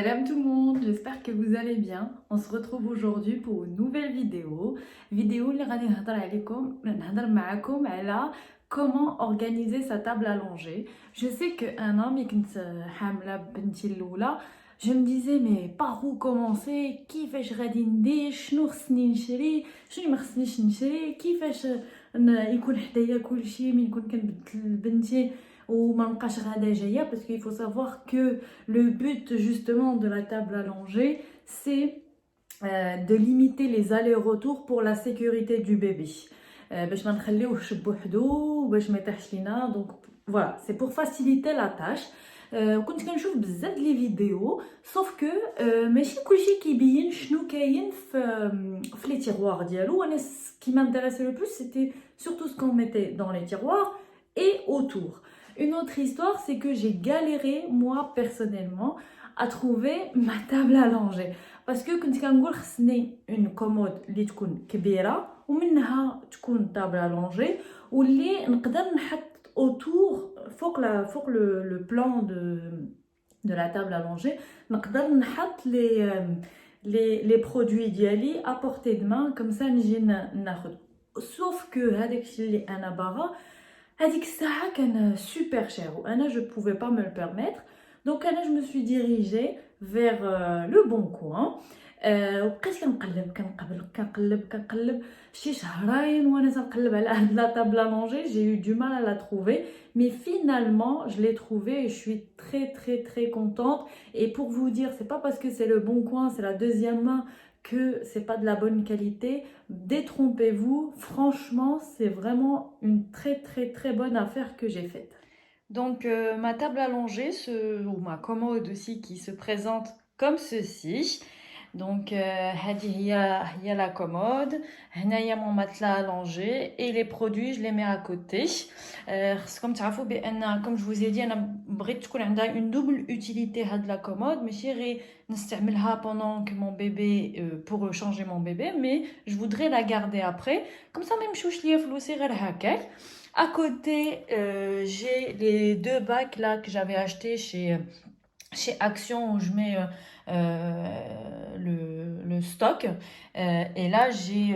Salam tout le monde, j'espère que vous allez bien. On se retrouve aujourd'hui pour une nouvelle vidéo. Vidéo اللي غادي نهضر معاكم على comment organiser sa table à langer. Je sais que ملي كنت حاملة بنتي الأولى je me disais mais par où commencer كيفاش غادي ندير شنو خصني نشري شنو ما خصنيش نشري كيفاش يكون حدايا كلشي من يكون كنبدل بنتي وما نبقاش غادا جايه parce qu'il faut savoir que le but justement de la table allongée c'est de limiter les allers-retours pour la sécurité du bébé باش ما نخليوهش بوحدو باش ما يطيحش لينا donc voilà c'est pour faciliter la tâche كنت كنشوف بزاف لي فيديو sauf que ماشي كلشي كيبين شنو كاين في les tiroirs ديالو وانا ce qui m'intéressait le plus c'était surtout ce qu'on mettait dans les tiroirs et autour. Une autre histoire, c'est que j'ai galéré, moi, personnellement, à trouver ma table à langer. Parce que quand on a une commode qui est grande, ومنها تكون table à langer, واللي نقدر نحط autour, فوق le plan de la table à langer, نقدر نحط les produits ديالي à portée de main, comme ça نجي ناخد. Sauf que هذاك الشيء اللي أنا باغا هذيك الساعة كان super cher وأنا je pouvais pas me le permettre donc أنا je me suis dirigée vers le bon coin وبقيت كنقلب شي شهرين وانا تنقلب على هاد لا table à langer. J'ai eu du mal à la trouver mais finalement je l'ai trouvée et je suis très contente. Et pour vous dire, c'est pas parce que c'est le bon coin, c'est la deuxième main que c'est pas de la bonne qualité. Détrompez-vous, franchement c'est vraiment une très bonne affaire que j'ai faite. Donc ma table à langer ou ma commode aussi qui se présente comme ceci. Donc هذه هي la commode, هنايا mon matelas à langer et les produits je les mets à côté. خصكم تعرفوا بان comme je vous ai dit انا بغيت تكون عندها une double utilité هاد la commode ماشي غير نستعملها pendant que mon bébé pour changer mon bébé, mais je voudrais la garder après comme ça ما يمشوش ليا فلوسي غير هكاك. À côté j'ai les deux bacs là que j'avais acheté chez Action où je mets le stock et là j'ai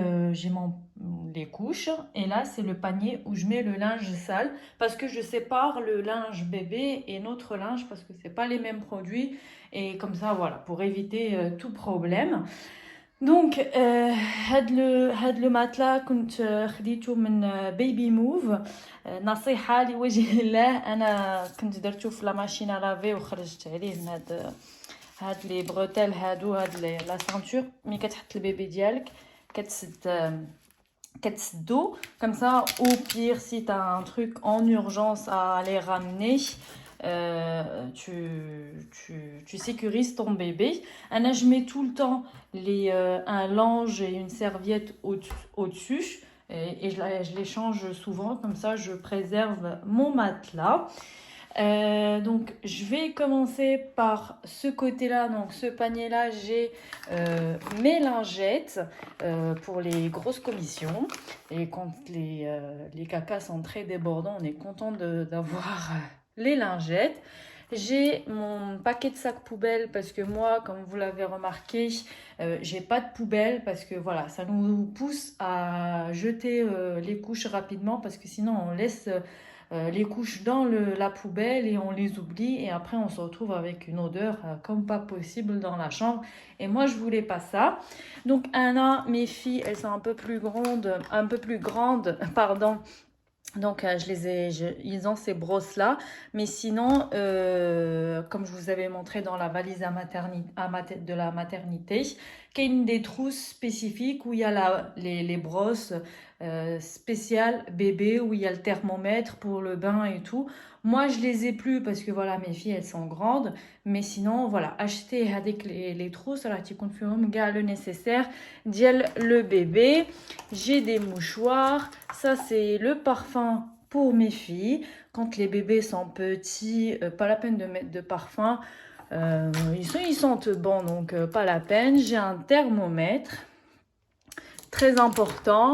les couches et là c'est le panier où je mets le linge sale parce que je sépare le linge bébé et notre linge parce que c'est pas les mêmes produits et comme ça voilà pour éviter tout problème. Donc هاد لو ماتلا كنت خديته من بيبي موف. نصيحه لوجه الله انا كنت درتو في لا ماشين لافي وخرجت عليه من هاد لي بروتيل هادو هاد لا سانتور ملي كتحط البيبي ديالك كتسدو comme ça au pire si t'as un truc en urgence à aller ramener tu sécurises ton bébé. Anna, je mets tout le temps un linge et une serviette au-dessus et je les change souvent, comme ça je préserve mon matelas. Donc je vais commencer par ce côté-là, donc ce panier-là, j'ai mes lingettes pour les grosses commissions et quand les cacas sont très débordants, on est content d'avoir les lingettes. J'ai mon paquet de sacs poubelles parce que moi, comme vous l'avez remarqué, j'ai pas de poubelle parce que voilà, ça nous pousse à jeter les couches rapidement parce que sinon on laisse les couches dans la poubelle et on les oublie et après on se retrouve avec une odeur comme pas possible dans la chambre et moi je voulais pas ça. Donc Anna, mes filles, elles sont un peu plus grandes, pardon. Donc ils ont ces brosses là, mais sinon comme je vous avais montré dans la valise de la maternité, qu'il y a des trousses spécifiques où il y a les brosses spéciales bébé, où il y a le thermomètre pour le bain et tout. Moi je les ai plus parce que voilà mes filles elles sont grandes, mais sinon voilà, achetez avec les trousses alors tu confirmes le nécessaire diel le bébé. J'ai des mouchoirs, ça c'est le parfum pour mes filles quand les bébés sont petits, pas la peine de mettre de parfum, ils sentent bon donc pas la peine. J'ai un thermomètre très important.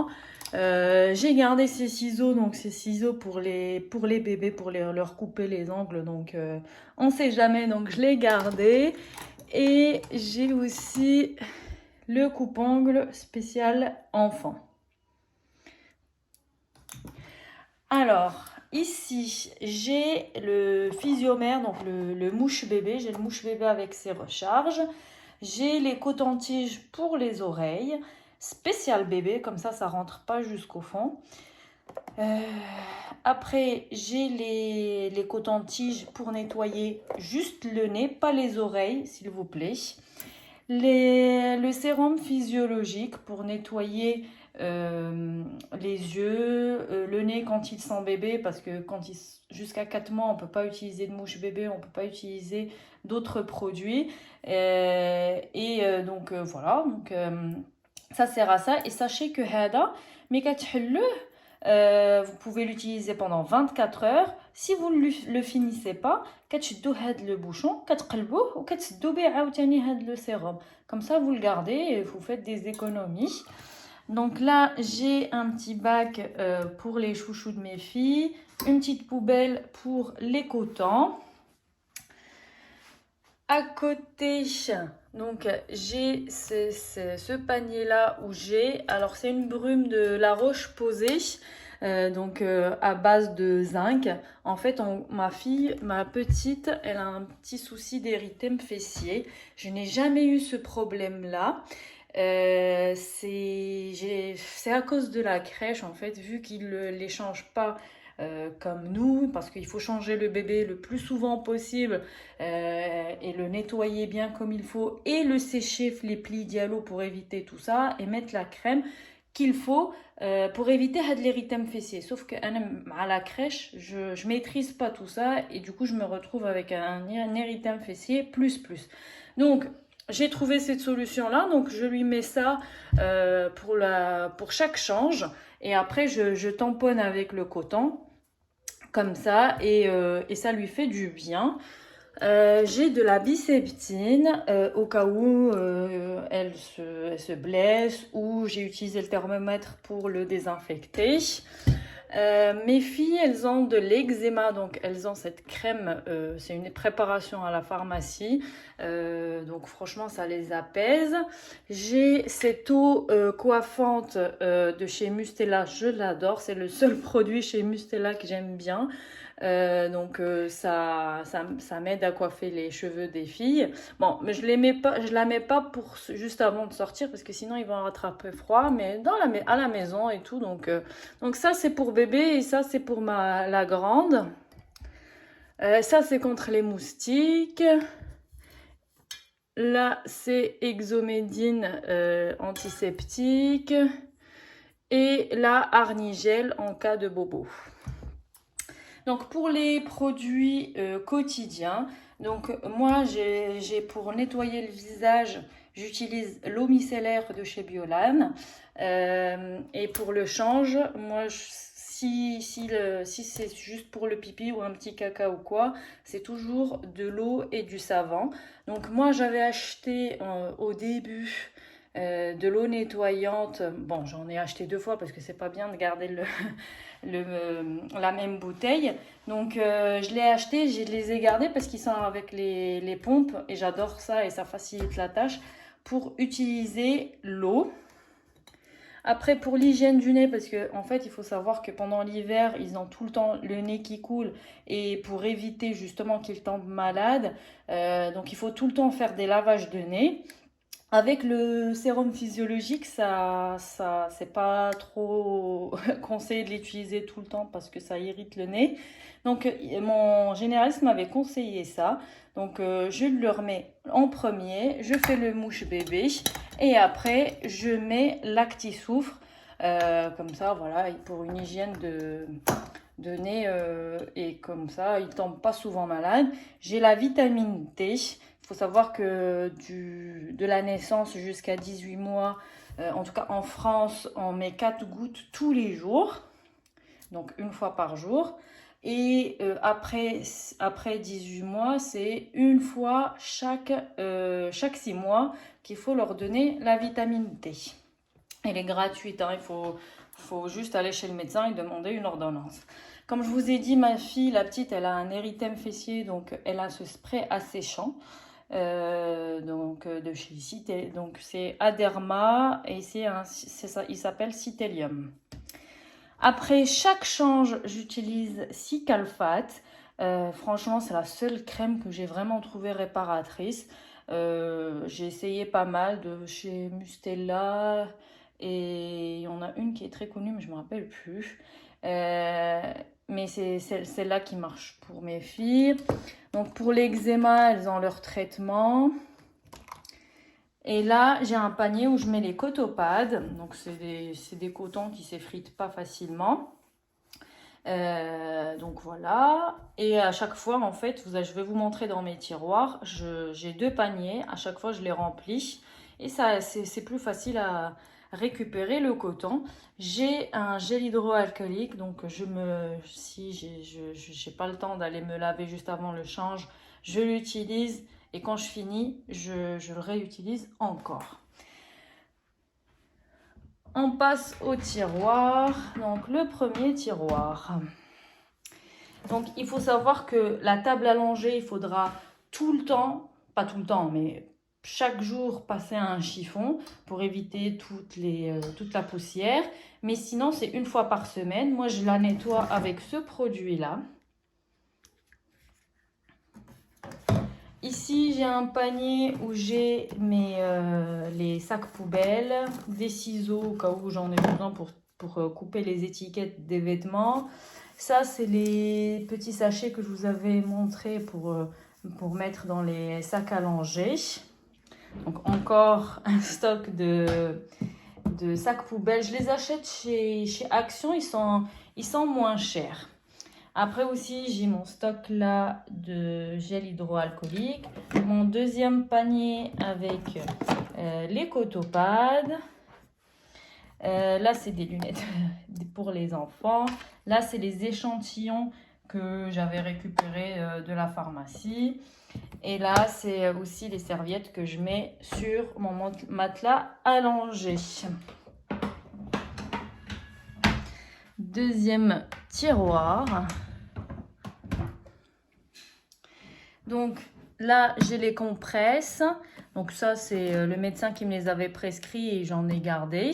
J'ai gardé ces ciseaux, donc ces ciseaux pour les bébés, pour leur couper les ongles, donc on sait jamais, donc je l'ai gardé. Et j'ai aussi le coupe-ongle spécial enfant. Alors, ici, j'ai le physiomère, donc le mouche bébé. J'ai le mouche bébé avec ses recharges. J'ai les cotons-tiges pour les oreilles. Spécial bébé, comme ça rentre pas jusqu'au fond. Après, j'ai les cotons-tiges pour nettoyer juste le nez, pas les oreilles, s'il vous plaît. Le sérum physiologique pour nettoyer les yeux, le nez quand ils sont bébés, parce que jusqu'à 4 mois, on ne peut pas utiliser de mouche bébé, on ne peut pas utiliser d'autres produits. Donc voilà, donc, ça sert à ça. Et sachez que Hada, mais vous pouvez l'utiliser pendant 24 heures. Si vous ne le finissez pas, كتشدوا هاد le bouchon, كتقلبوه وكتسدوا به عاوتاني هاد le sérum. Comme ça, vous le gardez et vous faites des économies. Donc là, j'ai un petit bac pour les chouchous de mes filles, une petite poubelle pour les cotons. À côté, donc j'ai ce panier là où j'ai, alors c'est une brume de La Roche-Posay, à base de zinc. En fait, ma petite, elle a un petit souci d'érythème fessier. Je n'ai jamais eu ce problème là. C'est à cause de la crèche en fait, vu qu'ils ne les changent pas comme nous, parce qu'il faut changer le bébé le plus souvent possible et le nettoyer bien comme il faut et le sécher les plis dialo pour éviter tout ça et mettre la crème qu'il faut pour éviter l'érythème fessier. Sauf que à la crèche, je maîtrise pas tout ça et du coup je me retrouve avec un érythème fessier plus. Donc j'ai trouvé cette solution là, donc je lui mets ça pour chaque change et après je tamponne avec le coton comme ça et ça lui fait du bien. J'ai de la biseptine au cas où elle se blesse, ou j'ai utilisé le thermomètre pour le désinfecter. Mes filles, elles ont de l'eczéma, donc elles ont cette crème, c'est une préparation à la pharmacie, donc franchement ça les apaise. J'ai cette eau coiffante de chez Mustela, je l'adore, c'est le seul produit chez Mustela que j'aime bien. Ça m'aide à coiffer les cheveux des filles. Bon, mais je la mets pas pour juste avant de sortir parce que sinon ils vont rattraper froid, mais à la maison et tout. Donc ça c'est pour bébé et ça c'est pour la grande. Ça c'est contre les moustiques. Là c'est Exomédine antiseptique. Et là Arnigel en cas de bobo. Donc pour les produits quotidiens, donc moi j'ai pour nettoyer le visage, j'utilise l'eau micellaire de chez Biolan. Et pour le change, moi si c'est juste pour le pipi ou un petit caca ou quoi, c'est toujours de l'eau et du savon. Donc moi j'avais acheté au début de l'eau nettoyante. Bon, j'en ai acheté 2 fois parce que c'est pas bien de garder la même bouteille. Donc je l'ai acheté, je les ai gardés parce qu'ils sont avec les pompes et j'adore ça et ça facilite la tâche pour utiliser l'eau. Après pour l'hygiène du nez, parce que en fait il faut savoir que pendant l'hiver ils ont tout le temps le nez qui coule et pour éviter justement qu'ils tombent malades, donc il faut tout le temps faire des lavages de nez. Avec le sérum physiologique, ça c'est pas trop conseillé de l'utiliser tout le temps parce que ça irrite le nez. Donc mon généraliste m'avait conseillé ça. Donc je le remets en premier, je fais le mouche bébé et après je mets l'Actisoufre. Comme ça, voilà, pour une hygiène de nez et comme ça, il tombe pas souvent malade. J'ai la vitamine D. Il faut savoir que de la naissance jusqu'à 18 mois, en tout cas en France, on met 4 gouttes tous les jours, donc une fois par jour. Et après 18 mois, c'est une fois chaque 6 mois qu'il faut leur donner la vitamine D. Elle est gratuite, hein, il faut juste aller chez le médecin et demander une ordonnance. Comme je vous ai dit, ma fille, la petite, elle a un érythème fessier, donc elle a ce spray asséchant. de chez Cité. Donc c'est Aderma et c'est ça, il s'appelle Citélium. Après chaque change, j'utilise Cicalfate. Franchement, c'est la seule crème que j'ai vraiment trouvée réparatrice. J'ai essayé pas mal de chez Mustela et il y en a une qui est très connue, mais je ne me rappelle plus. Mais c'est celle-là qui marche pour mes filles. Donc pour l'eczéma, elles ont leur traitement. Et là, j'ai un panier où je mets les cotopades. Donc c'est des cotons qui s'effritent pas facilement. Donc voilà, et à chaque fois en fait je vais vous montrer dans mes tiroirs, j'ai 2 paniers, à chaque fois je les remplis et ça c'est plus facile à récupérer le coton. J'ai un gel hydroalcoolique, donc si j'ai pas le temps d'aller me laver juste avant le change, je l'utilise et quand je finis je le réutilise encore. On passe au tiroir. Donc le premier tiroir. Donc il faut savoir que la table allongée, il faudra tout le temps, pas tout le temps, mais chaque jour passer un chiffon pour éviter toute la poussière. Mais sinon, c'est une fois par semaine. Moi, je la nettoie avec ce produit-là. Ici, j'ai un panier où j'ai les sacs poubelles, des ciseaux au cas où j'en ai besoin pour couper les étiquettes des vêtements. Ça, c'est les petits sachets que je vous avais montrés pour mettre dans les sacs à langer. Donc, encore un stock de sacs poubelles. Je les achète chez Action, ils sont moins chers. Après aussi, j'ai mon stock là de gel hydroalcoolique. Mon deuxième panier avec les cotopades. Là, c'est des lunettes pour les enfants. Là, c'est les échantillons que j'avais récupérés de la pharmacie. Et là, c'est aussi les serviettes que je mets sur mon matelas allongé. Deuxième tiroir. Donc là, j'ai les compresses. Donc ça, c'est le médecin qui me les avait prescrits et j'en ai gardé.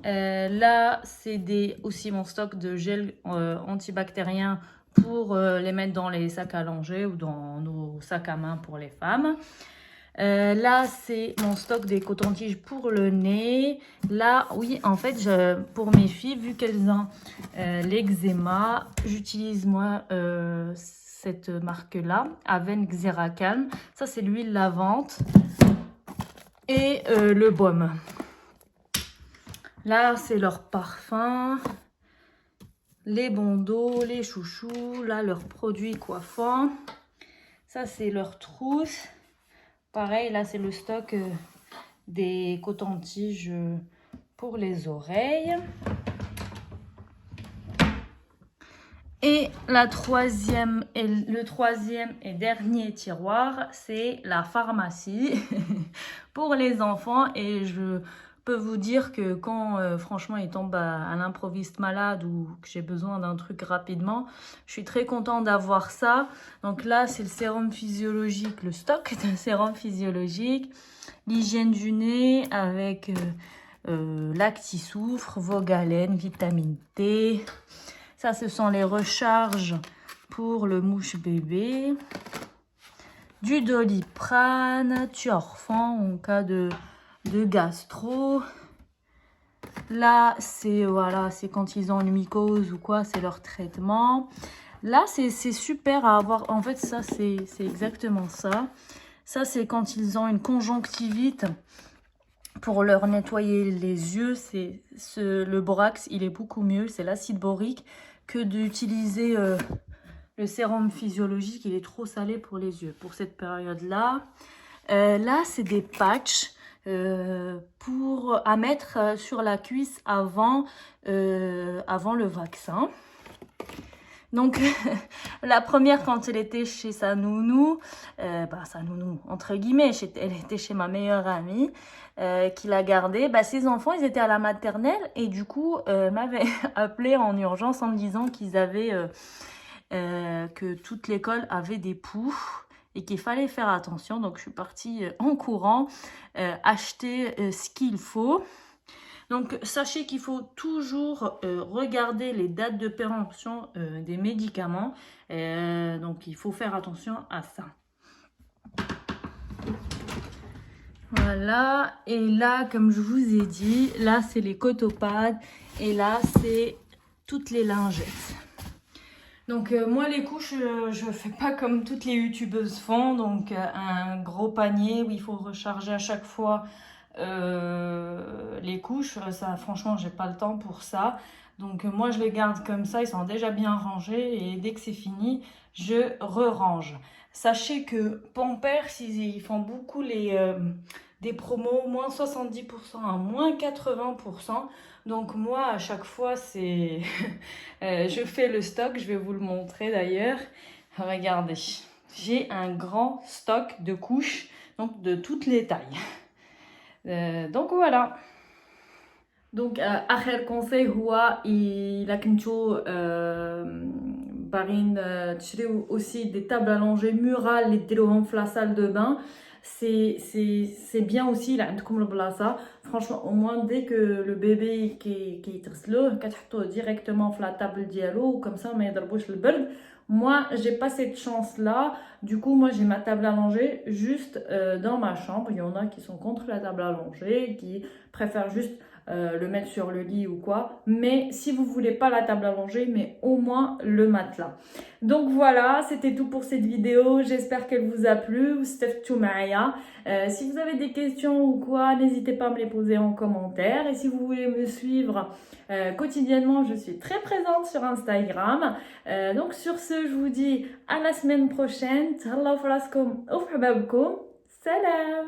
Là, c'est aussi mon stock de gel antibactérien pour les mettre dans les sacs à langer ou dans nos sacs à main pour les femmes. Là, c'est mon stock des cotons-tiges pour le nez. Là, oui, en fait, pour mes filles, vu qu'elles ont l'eczéma, j'utilise moi cette marque-là, Aven Xeracalm. Ça, c'est l'huile lavante et le baume. Là, c'est leur parfum, les bandeaux, les chouchous, là, leurs produits coiffants. Ça, c'est leur trousse. Pareil, là, c'est le stock des cotons-tiges pour les oreilles. Et le troisième et dernier tiroir, c'est la pharmacie pour les enfants. Et je peux vous dire que quand franchement ils tombent à l'improviste malade ou que j'ai besoin d'un truc rapidement, je suis très contente d'avoir ça. Donc là, c'est le sérum physiologique, le stock d'un sérum physiologique, l'hygiène du nez avec Lacti-Soufre, Vogalène, vitamine T. Ça, ce sont les recharges pour le mouche bébé. Du Doliprane, Thiorfan en cas de gastro. Là, c'est quand ils ont une mycose ou quoi, c'est leur traitement. Là, c'est super à avoir. En fait, ça, c'est exactement ça. Ça, c'est quand ils ont une conjonctivite. Pour leur nettoyer les yeux, le borax, il est beaucoup mieux. C'est l'acide borique que d'utiliser le sérum physiologique. Il est trop salé pour les yeux pour cette période-là. Là, c'est des patchs à mettre sur la cuisse avant le vaccin. Donc, la première, quand elle était chez sa nounou, sa nounou, entre guillemets, elle était chez ma meilleure amie, qui l'a gardée. Ses enfants, ils étaient à la maternelle et du coup, m'avait appelé en urgence en me disant qu'ils avaient, que toute l'école avait des poux et qu'il fallait faire attention. Donc, je suis partie en courant acheter ce qu'il faut. Donc, sachez qu'il faut toujours regarder les dates de péremption des médicaments. Donc, il faut faire attention à ça. Voilà. Et là, comme je vous ai dit, là, c'est les cotopads. Et là, c'est toutes les lingettes. Donc, moi, les couches, je fais pas comme toutes les youtubeuses font. Donc, un gros panier où il faut recharger à chaque fois les couches. Ça, franchement, j'ai pas le temps pour ça. Donc, moi, je les garde comme ça. Ils sont déjà bien rangés. Et dès que c'est fini, je re-range. Sachez que Pampers, ils font beaucoup des promos, moins 70% à moins 80%. Donc moi, à chaque fois, c'est je fais le stock. Je vais vous le montrer d'ailleurs. Regardez, j'ai un grand stock de couches, donc de toutes les tailles. Donc voilà. Donc آخر conseil هو إلا كنتو باغيين تشريو aussi des tables allongées murales اللي ديروهم في la salle de bain. C'est bien aussi, là, عندكم البلاصة. Franchement, au moins, dès que le bébé كيتغسلوه كتحطوه directement في la table ديالو, comme ça, ما يضربوش البرد. Moi, j'ai pas cette chance-là. Du coup, moi, j'ai ma table allongée juste dans ma chambre. Il y en a qui sont contre la table allongée, qui préfèrent juste le mettre sur le lit ou quoi. Mais si vous voulez pas la table allongée, mais au moins le matelas. Donc voilà, c'était tout pour cette vidéo. J'espère qu'elle vous a plu. Si vous avez des questions ou quoi, n'hésitez pas à me les poser en commentaire. Et si vous voulez me suivre quotidiennement, je suis très présente sur Instagram. Donc sur ce, je vous dis à la semaine prochaine. Tahalla fi raskom ou fi hababkom. Salam!